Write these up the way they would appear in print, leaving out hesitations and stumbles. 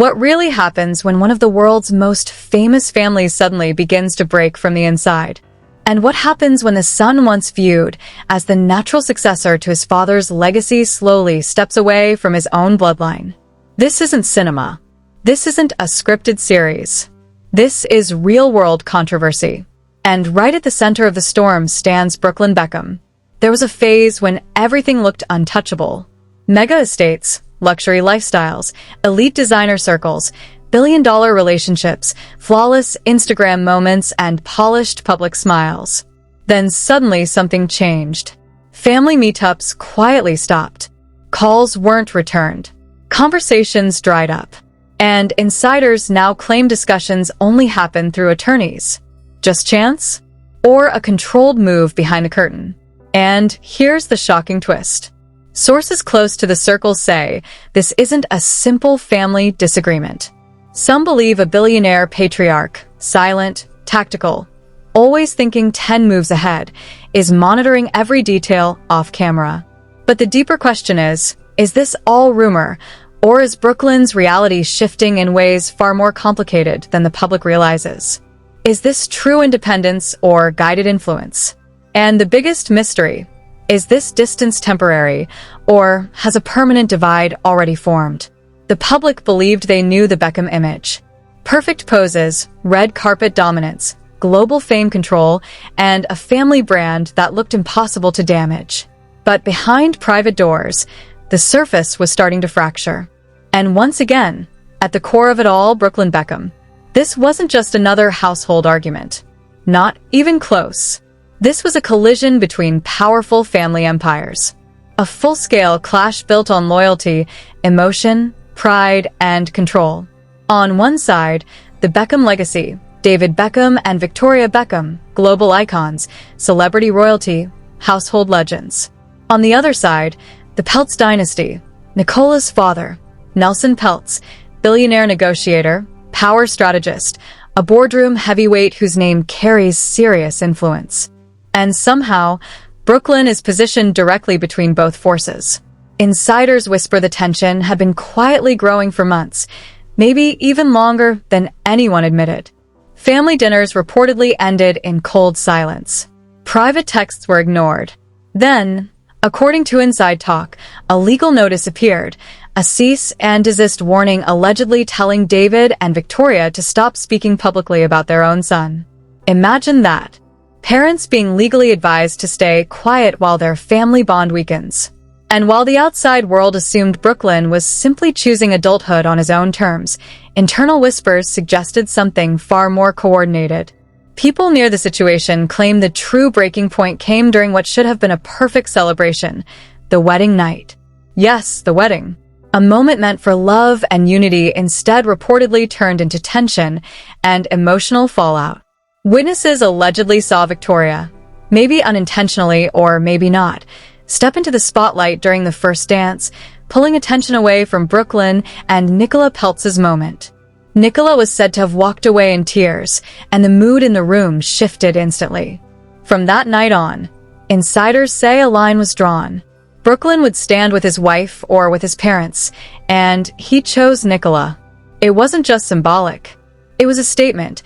What really happens when one of the world's most famous families suddenly begins to break from the inside? And what happens when the son once viewed as the natural successor to his father's legacy slowly steps away from his own bloodline? This isn't cinema. This isn't a scripted series. This is real-world controversy. And right at the center of the storm stands Brooklyn Beckham. There was a phase when everything looked untouchable. Mega estates, luxury lifestyles, elite designer circles, billion-dollar relationships, flawless Instagram moments, and polished public smiles. Then suddenly something changed. Family meetups quietly stopped. Calls weren't returned. Conversations dried up. And insiders now claim discussions only happen through attorneys. Just chance? Or a controlled move behind the curtain? And here's the shocking twist. Sources close to the circle say this isn't a simple family disagreement. Some believe a billionaire patriarch, silent, tactical, always thinking 10 moves ahead, is monitoring every detail off camera. But the deeper question is this all rumor, or is Brooklyn's reality shifting in ways far more complicated than the public realizes? Is this true independence or guided influence? And the biggest mystery, is this distance temporary, or has a permanent divide already formed? The public believed they knew the Beckham image. Perfect poses, red carpet dominance, global fame control, and a family brand that looked impossible to damage. But behind private doors, the surface was starting to fracture. And once again, at the core of it all, Brooklyn Beckham. This wasn't just another household argument. Not even close. This was a collision between powerful family empires. A full-scale clash built on loyalty, emotion, pride, and control. On one side, the Beckham legacy, David Beckham and Victoria Beckham, global icons, celebrity royalty, household legends. On the other side, the Peltz dynasty, Nicola's father, Nelson Peltz, billionaire negotiator, power strategist, a boardroom heavyweight whose name carries serious influence. And somehow, Brooklyn is positioned directly between both forces. Insiders whisper the tension had been quietly growing for months, maybe even longer than anyone admitted. Family dinners reportedly ended in cold silence. Private texts were ignored. Then, according to Inside Talk, a legal notice appeared, a cease and desist warning allegedly telling David and Victoria to stop speaking publicly about their own son. Imagine that. Parents being legally advised to stay quiet while their family bond weakens. And while the outside world assumed Brooklyn was simply choosing adulthood on his own terms, internal whispers suggested something far more coordinated. People near the situation claim the true breaking point came during what should have been a perfect celebration, the wedding night. Yes, the wedding. A moment meant for love and unity instead reportedly turned into tension and emotional fallout. Witnesses allegedly saw Victoria, maybe unintentionally or maybe not, step into the spotlight during the first dance, pulling attention away from Brooklyn and Nicola Peltz's moment. Nicola was said to have walked away in tears, and the mood in the room shifted instantly. From that night on, insiders say a line was drawn. Brooklyn would stand with his wife or with his parents, and he chose Nicola. It wasn't just symbolic. It was a statement,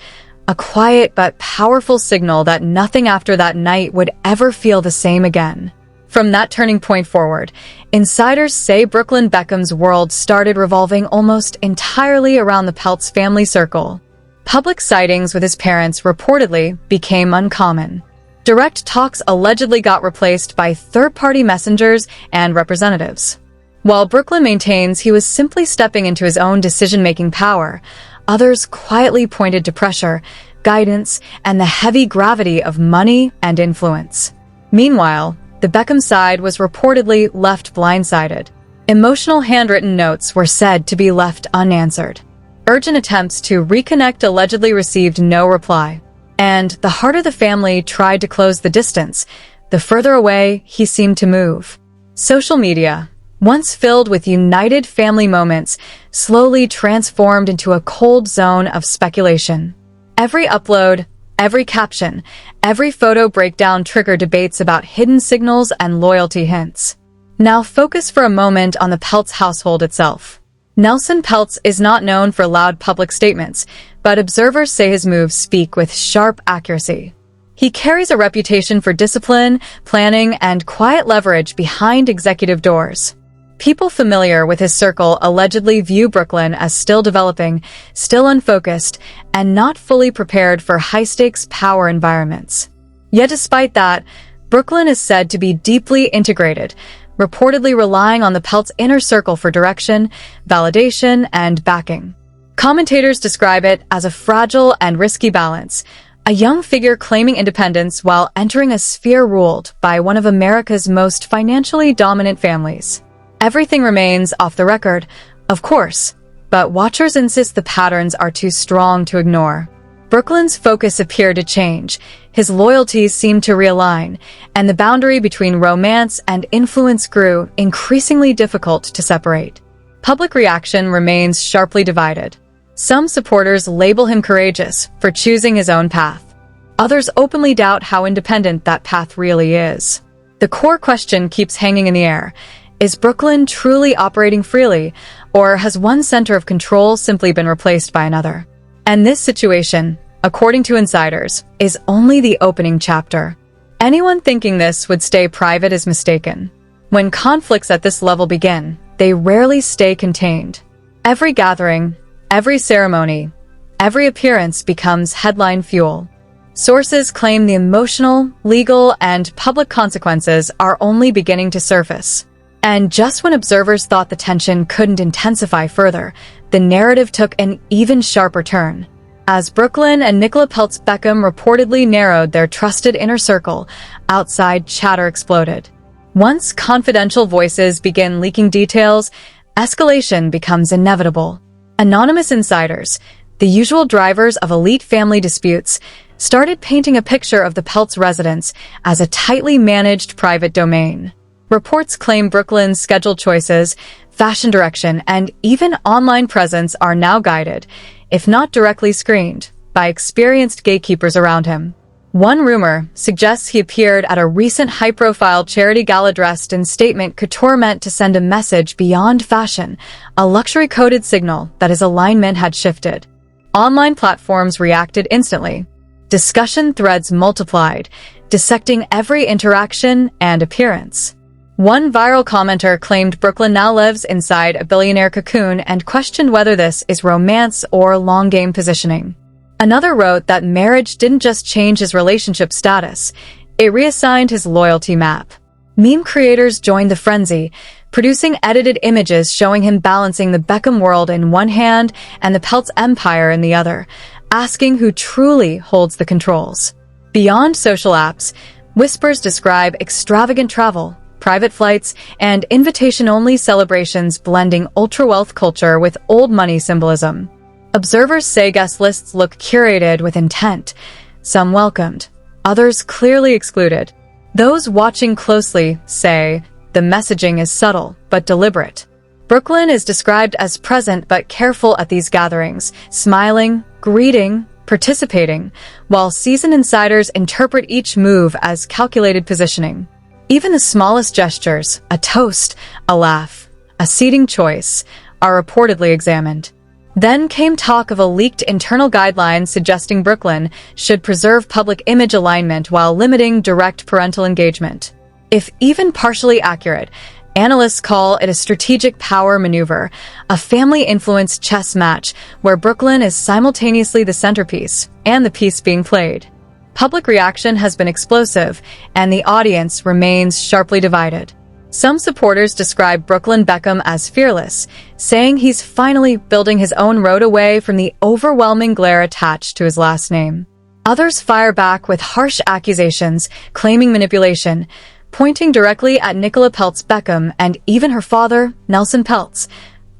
a quiet but powerful signal that nothing after that night would ever feel the same again. From that turning point forward, insiders say Brooklyn Beckham's world started revolving almost entirely around the Peltz family circle. Public sightings with his parents reportedly became uncommon. Direct talks allegedly got replaced by third-party messengers and representatives. While Brooklyn maintains he was simply stepping into his own decision-making power, others quietly pointed to pressure, guidance, and the heavy gravity of money and influence. Meanwhile, the Beckham side was reportedly left blindsided. Emotional handwritten notes were said to be left unanswered. Urgent attempts to reconnect allegedly received no reply. And the harder the family tried to close the distance, the further away he seemed to move. Social media, once filled with united family moments, slowly transformed into a cold zone of speculation. Every upload, every caption, every photo breakdown triggered debates about hidden signals and loyalty hints. Now focus for a moment on the Peltz household itself. Nelson Peltz is not known for loud public statements, but observers say his moves speak with sharp accuracy. He carries a reputation for discipline, planning, and quiet leverage behind executive doors. People familiar with his circle allegedly view Brooklyn as still developing, still unfocused, and not fully prepared for high-stakes power environments. Yet despite that, Brooklyn is said to be deeply integrated, reportedly relying on the Peltz inner circle for direction, validation, and backing. Commentators describe it as a fragile and risky balance, a young figure claiming independence while entering a sphere ruled by one of America's most financially dominant families. Everything remains off the record, of course, but watchers insist the patterns are too strong to ignore. Brooklyn's focus appeared to change, his loyalties seemed to realign, and the boundary between romance and influence grew increasingly difficult to separate. Public reaction remains sharply divided. Some supporters label him courageous for choosing his own path. Others openly doubt how independent that path really is. The core question keeps hanging in the air. Is Brooklyn truly operating freely, or has one center of control simply been replaced by another? And this situation, according to insiders, is only the opening chapter. Anyone thinking this would stay private is mistaken. When conflicts at this level begin, they rarely stay contained. Every gathering, every ceremony, every appearance becomes headline fuel. Sources claim the emotional, legal, and public consequences are only beginning to surface. And just when observers thought the tension couldn't intensify further, the narrative took an even sharper turn. As Brooklyn and Nicola Peltz Beckham reportedly narrowed their trusted inner circle, outside chatter exploded. Once confidential voices begin leaking details, escalation becomes inevitable. Anonymous insiders, the usual drivers of elite family disputes, started painting a picture of the Peltz residence as a tightly managed private domain. Reports claim Brooklyn's schedule choices, fashion direction, and even online presence are now guided, if not directly screened, by experienced gatekeepers around him. One rumor suggests he appeared at a recent high-profile charity gala dressed in statement couture meant to send a message beyond fashion, a luxury-coded signal that his alignment had shifted. Online platforms reacted instantly. Discussion threads multiplied, dissecting every interaction and appearance. One viral commenter claimed Brooklyn now lives inside a billionaire cocoon and questioned whether this is romance or long-game positioning. Another wrote that marriage didn't just change his relationship status, it reassigned his loyalty map. Meme creators joined the frenzy, producing edited images showing him balancing the Beckham world in one hand and the Peltz empire in the other, asking who truly holds the controls. Beyond social apps, whispers describe extravagant travel, private flights, and invitation-only celebrations blending ultra-wealth culture with old money symbolism. Observers say guest lists look curated with intent, some welcomed, others clearly excluded. Those watching closely say the messaging is subtle but deliberate. Brooklyn is described as present but careful at these gatherings, smiling, greeting, participating, while seasoned insiders interpret each move as calculated positioning. Even the smallest gestures, a toast, a laugh, a seating choice, are reportedly examined. Then came talk of a leaked internal guideline suggesting Brooklyn should preserve public image alignment while limiting direct parental engagement. If even partially accurate, analysts call it a strategic power maneuver, a family-influenced chess match where Brooklyn is simultaneously the centerpiece and the piece being played. Public reaction has been explosive, and the audience remains sharply divided. Some supporters describe Brooklyn Beckham as fearless, saying he's finally building his own road away from the overwhelming glare attached to his last name. Others fire back with harsh accusations, claiming manipulation, pointing directly at Nicola Peltz Beckham and even her father, Nelson Peltz,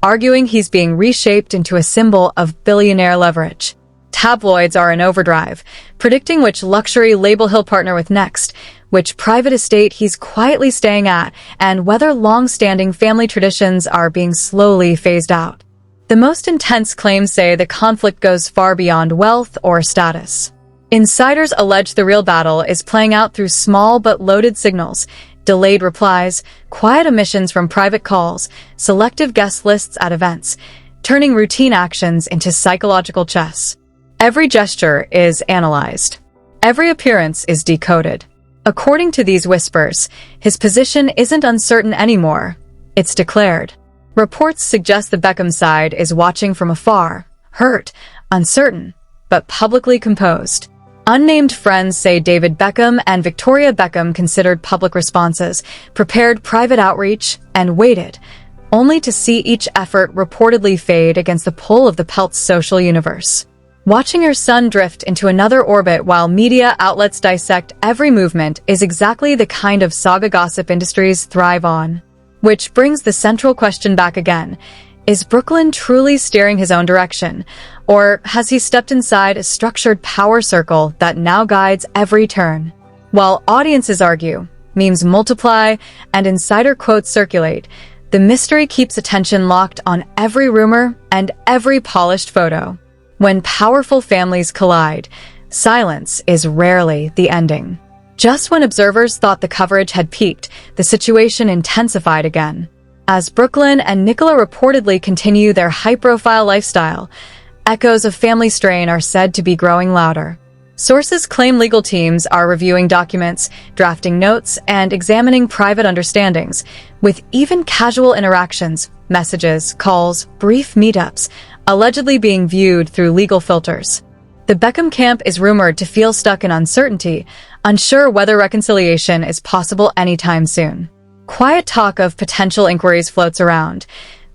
arguing he's being reshaped into a symbol of billionaire leverage. Tabloids are in overdrive, predicting which luxury label he'll partner with next, which private estate he's quietly staying at, and whether long-standing family traditions are being slowly phased out. The most intense claims say the conflict goes far beyond wealth or status. Insiders allege the real battle is playing out through small but loaded signals, delayed replies, quiet omissions from private calls, selective guest lists at events, turning routine actions into psychological chess. Every gesture is analyzed. Every appearance is decoded. According to these whispers, his position isn't uncertain anymore. It's declared. Reports suggest the Beckham side is watching from afar, hurt, uncertain, but publicly composed. Unnamed friends say David Beckham and Victoria Beckham considered public responses, prepared private outreach, and waited, only to see each effort reportedly fade against the pull of the Peltz social universe. Watching your son drift into another orbit while media outlets dissect every movement is exactly the kind of saga gossip industries thrive on. Which brings the central question back again. Is Brooklyn truly steering his own direction? Or has he stepped inside a structured power circle that now guides every turn? While audiences argue, memes multiply, and insider quotes circulate, the mystery keeps attention locked on every rumor and every polished photo. When powerful families collide, silence is rarely the ending. Just when observers thought the coverage had peaked, the situation intensified again. As Brooklyn and Nicola reportedly continue their high-profile lifestyle, echoes of family strain are said to be growing louder. Sources claim legal teams are reviewing documents, drafting notes, and examining private understandings, with even casual interactions, messages, calls, brief meetups, allegedly being viewed through legal filters. The Beckham camp is rumored to feel stuck in uncertainty, unsure whether reconciliation is possible anytime soon. Quiet talk of potential inquiries floats around.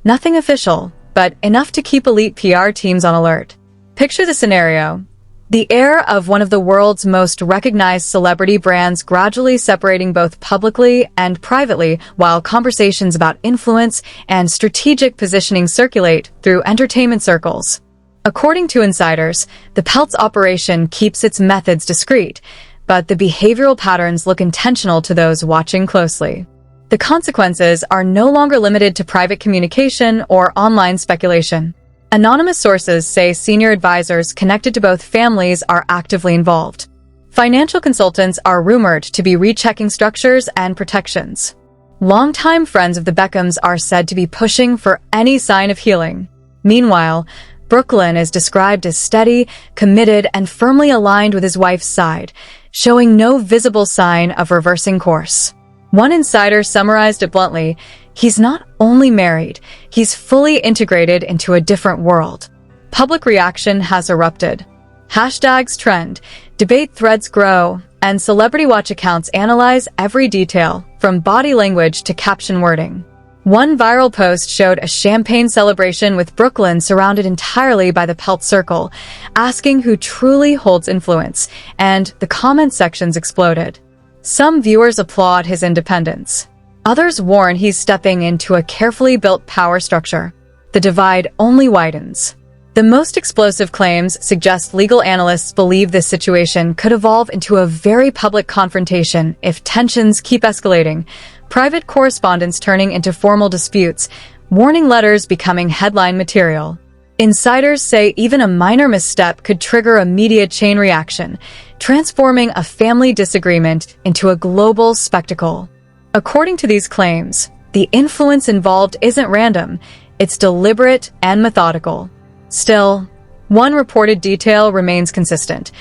Nothing official, but enough to keep elite PR teams on alert. Picture the scenario. The heir of one of the world's most recognized celebrity brands gradually separating both publicly and privately, while conversations about influence and strategic positioning circulate through entertainment circles. According to insiders, the Peltz operation keeps its methods discreet, but the behavioral patterns look intentional to those watching closely. The consequences are no longer limited to private communication or online speculation. Anonymous sources say senior advisors connected to both families are actively involved. Financial consultants are rumored to be rechecking structures and protections. Longtime friends of the Beckhams are said to be pushing for any sign of healing. Meanwhile, Brooklyn is described as steady, committed, and firmly aligned with his wife's side, showing no visible sign of reversing course. One insider summarized it bluntly: he's not only married, he's fully integrated into a different world. Public reaction has erupted. Hashtags trend, debate threads grow, and celebrity watch accounts analyze every detail, from body language to caption wording. One viral post showed a champagne celebration with Brooklyn surrounded entirely by the Peltz circle, asking who truly holds influence, and the comment sections exploded. Some viewers applaud his independence. Others warn he's stepping into a carefully built power structure. The divide only widens. The most explosive claims suggest legal analysts believe this situation could evolve into a very public confrontation if tensions keep escalating, private correspondence turning into formal disputes, warning letters becoming headline material. Insiders say even a minor misstep could trigger a media chain reaction, transforming a family disagreement into a global spectacle. According to these claims, the influence involved isn't random, it's deliberate and methodical. Still, one reported detail remains consistent.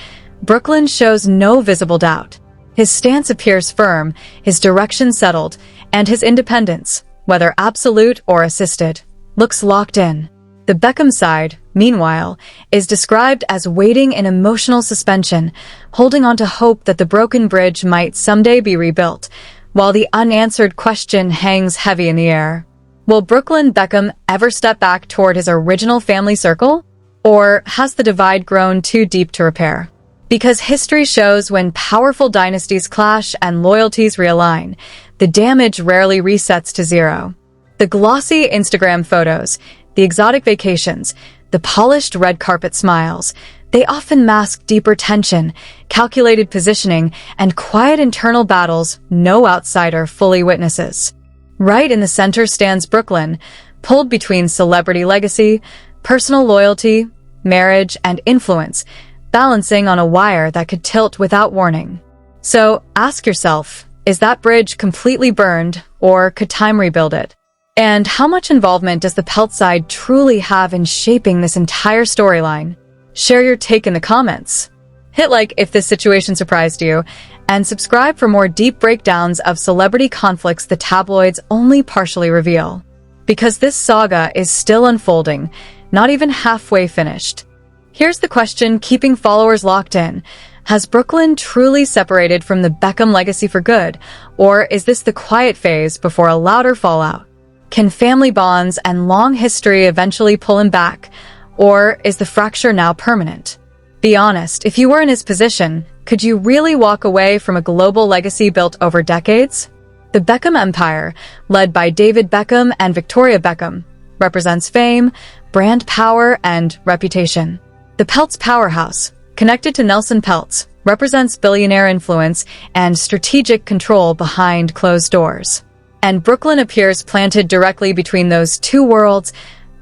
Brooklyn shows no visible doubt. His stance appears firm, his direction settled, and his independence, whether absolute or assisted, looks locked in. The Beckham side, meanwhile, is described as waiting in emotional suspension, holding on to hope that the broken bridge might someday be rebuilt, while the unanswered question hangs heavy in the air. Will Brooklyn Beckham ever step back toward his original family circle? Or has the divide grown too deep to repair? Because history shows when powerful dynasties clash and loyalties realign, the damage rarely resets to zero. The glossy Instagram photos, the exotic vacations, the polished red carpet smiles, they often mask deeper tension, calculated positioning, and quiet internal battles no outsider fully witnesses. Right in the center stands Brooklyn, pulled between celebrity legacy, personal loyalty, marriage, and influence, balancing on a wire that could tilt without warning. So ask yourself, Is that bridge completely burned, or could time rebuild it? And how much involvement does the Peltz side truly have in shaping this entire storyline? Share your take in the comments. Hit like if this situation surprised you, and subscribe for more deep breakdowns of celebrity conflicts the tabloids only partially reveal. Because this saga is still unfolding, not even halfway finished. Here's the question keeping followers locked in. Has Brooklyn truly separated from the Beckham legacy for good, or is this the quiet phase before a louder fallout? Can family bonds and long history eventually pull him back, or is the fracture now permanent? Be honest, if you were in his position, could you really walk away from a global legacy built over decades? The Beckham empire, led by David Beckham and Victoria Beckham, represents fame, brand power, and reputation. The Peltz powerhouse, connected to Nelson Peltz, represents billionaire influence and strategic control behind closed doors. And Brooklyn appears planted directly between those two worlds,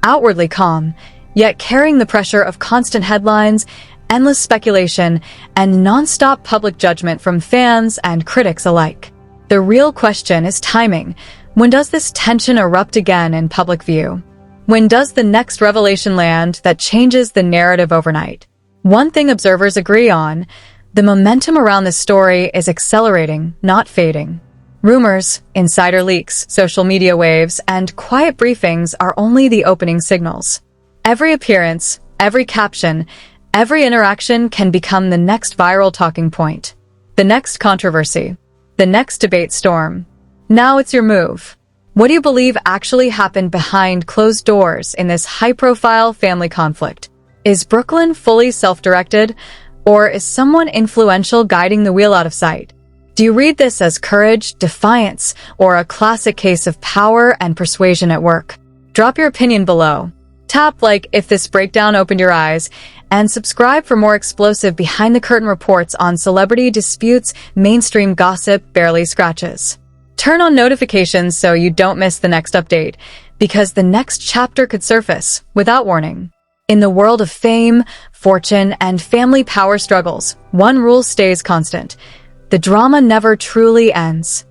outwardly calm, yet carrying the pressure of constant headlines, endless speculation, and non-stop public judgment from fans and critics alike. The real question is timing. When does this tension erupt again in public view? When does the next revelation land that changes the narrative overnight? One thing observers agree on, the momentum around this story is accelerating, not fading. Rumors, insider leaks, social media waves, and quiet briefings are only the opening signals. Every appearance, every caption, every interaction can become the next viral talking point, the next controversy, the next debate storm. Now it's your move. What do you believe actually happened behind closed doors in this high-profile family conflict? Is Brooklyn fully self-directed, or is someone influential guiding the wheel out of sight? Do you read this as courage, defiance, or a classic case of power and persuasion at work? Drop your opinion below. Tap like if this breakdown opened your eyes, and subscribe for more explosive behind-the-curtain reports on celebrity disputes mainstream gossip barely scratches. Turn on notifications so you don't miss the next update, because the next chapter could surface without warning. In the world of fame, fortune, and family power struggles, one rule stays constant. The drama never truly ends.